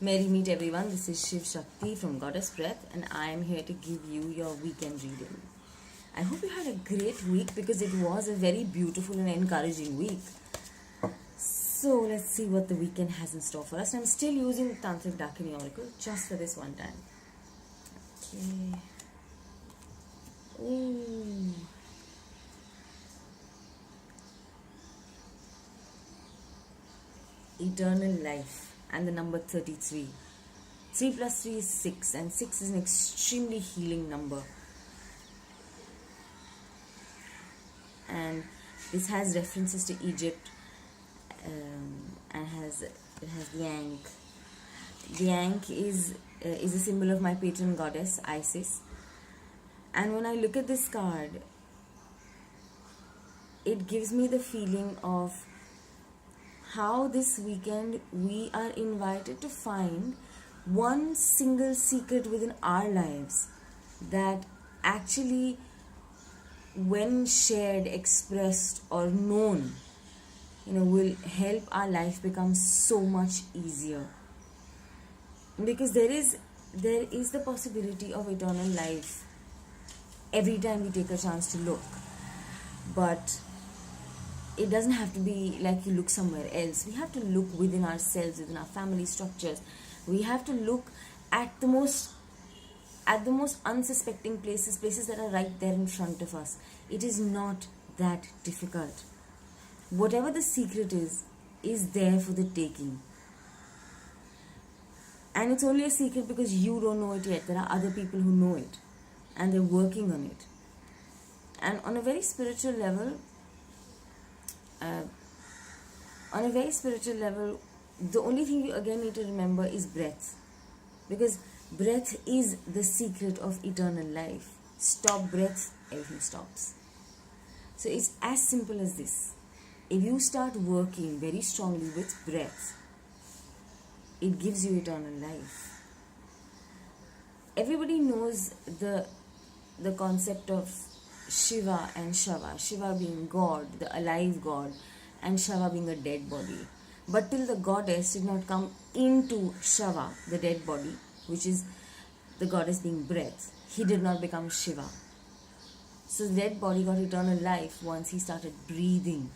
Merry meet everyone, this is Shiv Shakti from Goddess Breath and I am here to give you your weekend reading. I hope you had a great week because it was a very beautiful and encouraging week. So let's see what the weekend has in store for us. I'm still using the Tantric Dakini Oracle just for this one time. Okay. Ooh. Eternal life and the number 33. 3 plus 3 is 6 and 6 is an extremely healing number. And this has references to Egypt and it has the Ankh. The Ankh is a symbol of my patron goddess Isis. And when I look at this card, it gives me the feeling of how this weekend we are invited to find one single secret within our lives that actually, when shared, expressed or known, will help our life become so much easier. Because there is the possibility of eternal life every time we take a chance to look. But it doesn't have to be like you look somewhere else. We have to look within ourselves, within our family structures. We have to look at the most unsuspecting places that are right there in front of us. It is not that difficult. Whatever the secret is there for the taking. And it's only a secret because you don't know it yet. There are other people who know it and they're working on it. And on a very spiritual level, the only thing you again need to remember is breath. Because breath is the secret of eternal life. Stop breath, everything stops. So it's as simple as this. If you start working very strongly with breath, it gives you eternal life. Everybody knows the concept of Shiva and Shava. Shiva being God, the alive God, and Shava being a dead body. But till the goddess did not come into Shava, the dead body, which is the goddess being breath, he did not become Shiva. So the dead body got eternal life once he started breathing,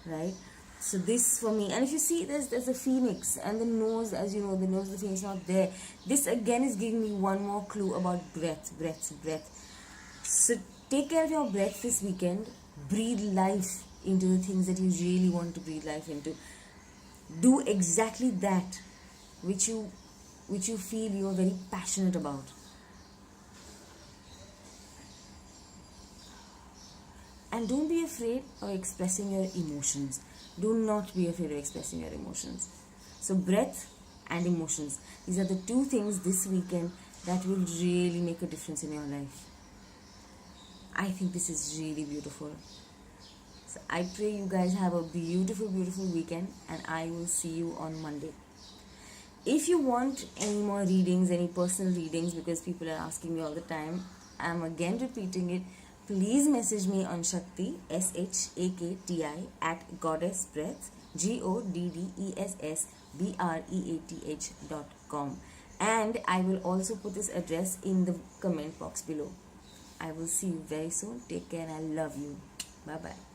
right? So this for me, and if you see there's a phoenix and the nose, as you know, the nose of the phoenix is not there. This again is giving me one more clue about breath. So take care of your breath this weekend. Breathe life into the things that you really want to breathe life into. Do exactly that which you feel you are very passionate about. And don't be afraid of expressing your emotions. Do not be afraid of expressing your emotions. So breath and emotions. These are the two things this weekend that will really make a difference in your life. I think this is really beautiful. So I pray you guys have a beautiful, beautiful weekend and I will see you on Monday. If you want any more readings, any personal readings, because people are asking me all the time, I'm again repeating it. Please message me on Shakti, SHAKTI @goddessbreath, GODDESSBREATH.com. And I will also put this address in the comment box below. I will see you very soon. Take care and I love you. Bye-bye.